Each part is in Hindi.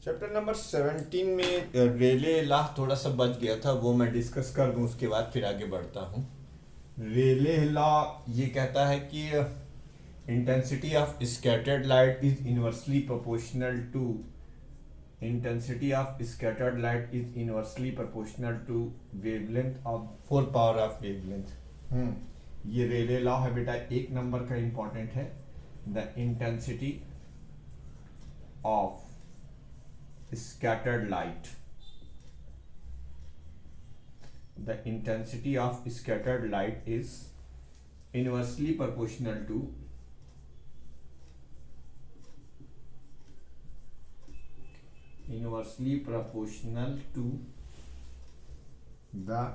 चैप्टर नंबर 17 में रेले लॉ थोड़ा सा बच गया था, वो मैं डिस्कस कर दूं, उसके बाद फिर आगे बढ़ता हूँ। रेले लॉ ये कहता है कि intensity of scattered light is inversely proportional to wavelength of 4 power of wavelength. ये रेले लॉ है बेटा, एक नंबर का इंपॉर्टेंट है। The intensity of scattered light is inversely proportional to the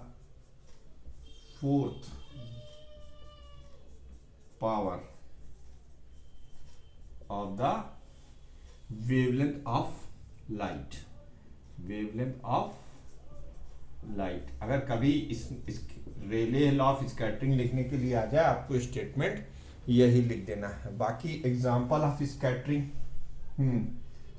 fourth power of the wavelength of light. अगर कभी इस रेले लॉ ऑफ स्कैटरिंग लिखने के लिए आ जाए, आपको स्टेटमेंट यही लिख देना है। बाकी example of scattering,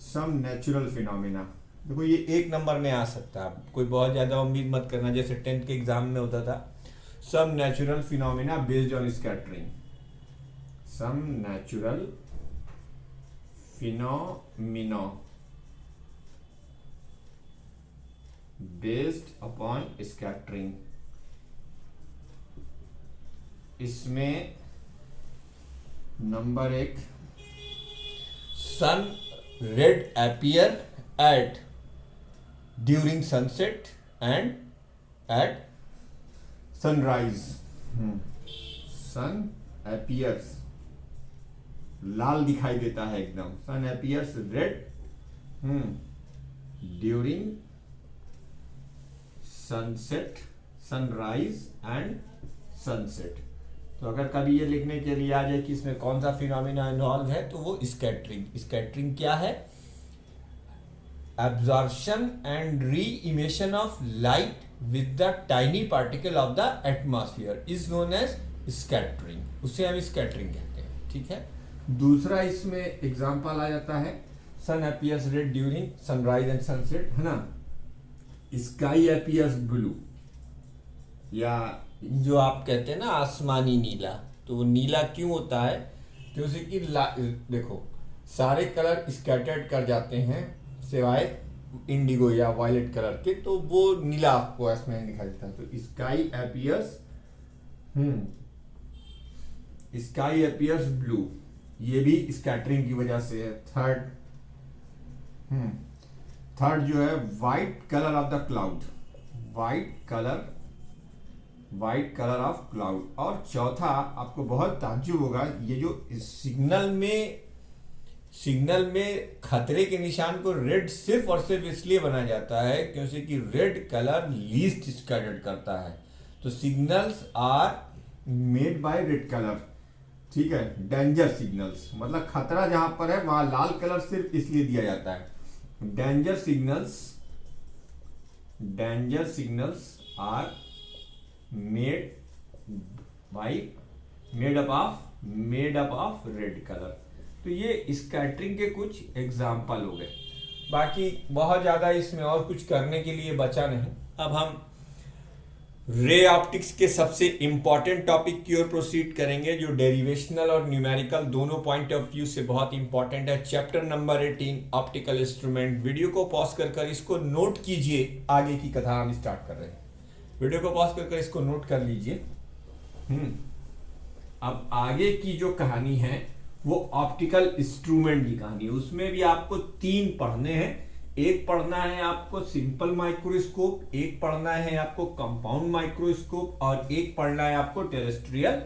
some natural phenomena. देखो ये एक नंबर में आ सकता है, कोई बहुत ज्यादा उम्मीद मत करना, जैसे 10th के एग्जाम में होता था। Some natural phenomena based on scattering, some natural phenomena based upon scattering. इसमें number 1, sun red appear at during sunset and at sunrise. Sun appears, लाल दिखाई देता है एकदम। Sun appears red during sunset, sunrise and sunset. तो अगर कभी ये लिखने के लिए आ जाए कि इसमें कौन सा फिनोमिना इन्वॉल्व है, तो वो स्कैटरिंग क्या है? Absorption and re emission of light with the tiny particle of the atmosphere is known as scattering. उसे हम स्कैटरिंग कहते हैं, ठीक है। दूसरा इसमें एग्जांपल आ जाता है, sun appears red during sunrise and sunset, है ना। स्काई अपीयर्स ब्लू, या जो आप कहते हैं ना आसमानी नीला। तो वो नीला क्यों होता है? क्योंकि देखो सारे कलर स्कैटर्ड कर जाते हैं सिवाय इंडिगो या वायलेट कलर के, तो वो नीला आपको इसमें दिखाई देता है। तो स्काई अपीयर्स ब्लू, ये भी स्कैटरिंग की वजह से है। थर्ड जो है white colour of the cloud, white colour of cloud. और चौथा, आपको बहुत ताज्जुब होगा, ये जो सिग्नल में खतरे के निशान को रेड सिर्फ और सिर्फ इसलिए बनाया जाता है क्योंकि रेड कलर लीस्ट स्कैटर्ड करता है। तो signals are made by red colour, ठीक है। डेंजर सिग्नल्स मतलब खतरा जहां पर है वहां लाल कलर सिर्फ इसलिए दिया जाता है। Danger signals are made up of red color। तो ये स्कैटरिंग के कुछ एग्जाम्पल हो गए। बाकी बहुत ज्यादा इसमें और कुछ करने के लिए बचा नहीं। अब हम रे ऑप्टिक्स के सबसे इंपॉर्टेंट टॉपिक की ओर प्रोसीड करेंगे, जो डेरिवेशनल और न्यूमेरिकल दोनों पॉइंट ऑफ व्यू से बहुत इंपॉर्टेंट है। Chapter number 18 optical instrument. Video को पॉज कर इसको नोट कीजिए, आगे की कथा हम स्टार्ट कर रहे हैं। वीडियो को पॉज कर इसको नोट कर लीजिए। अब आगे की जो कहानी है वो ऑप्टिकल इंस्ट्रूमेंट की कहानी है। उसमें भी आपको 3 पढ़ने हैं। एक पढ़ना है आपको सिंपल माइक्रोस्कोप, एक पढ़ना है आपको कंपाउंड माइक्रोस्कोप, और एक पढ़ना है आपको टेरेस्ट्रियल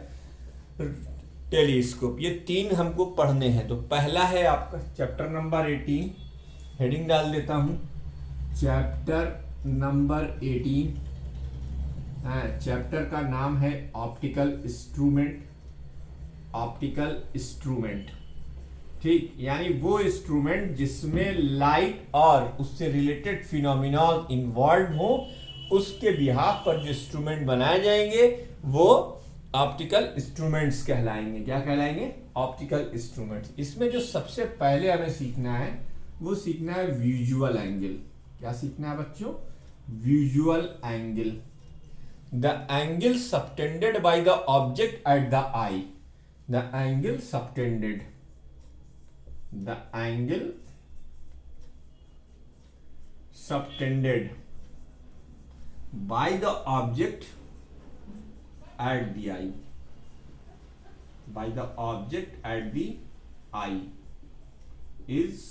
टेलीस्कोप। ये 3 हमको पढ़ने हैं। तो पहला है आपका चैप्टर नंबर 18, हेडिंग डाल देता हूं, चैप्टर नंबर 18। चैप्टर का नाम है ऑप्टिकल इंस्ट्रूमेंट, ठीक। यानी वो इंस्ट्रूमेंट जिसमें लाइट और उससे रिलेटेड फिनोमिना इन्वॉल्व हो, उसके बिहाफ पर जो इंस्ट्रूमेंट बनाए जाएंगे वो ऑप्टिकल इंस्ट्रूमेंट्स कहलाएंगे। क्या कहलाएंगे? Optical instruments. इसमें जो सबसे पहले हमें सीखना है वो सीखना है विजुअल एंगल। क्या सीखना है बच्चों? Visual angle. The angle subtended by the object at the I. The angle subtended, the angle subtended by the object at the eye, by the object at the eye is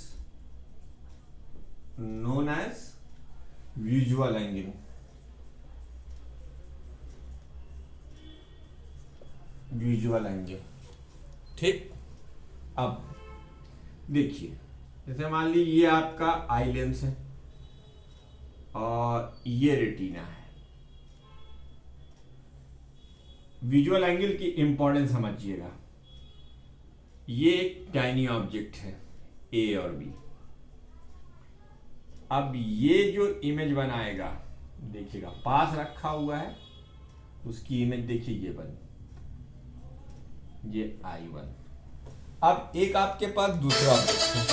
known as visual angle। visual angle, ठीक। अब देखिए, जैसे मान ली ये आपका आई लेंस है और ये रेटिना है। विजुअल एंगल की इंपॉर्टेंस समझिएगा। ये एक टाइनी ऑब्जेक्ट है ए और बी। अब ये जो इमेज बनाएगा, देखिएगा पास रखा हुआ है, उसकी इमेज देखिए ये बन, ये I1। अब एक आपके पास दूसरा ऑब्जेक्ट है,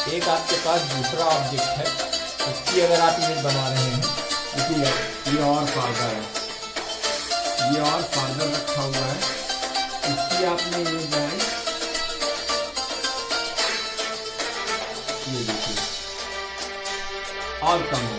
एक आपके पास दूसरा ऑब्जेक्ट है, उसकी अगर आप इमेज बना रहे हैं, देखिए ये और फार्दर है, ये और फार्दर रखा हुआ है, इसकी आपने इमेज बनाई, ये देखिए और कम हो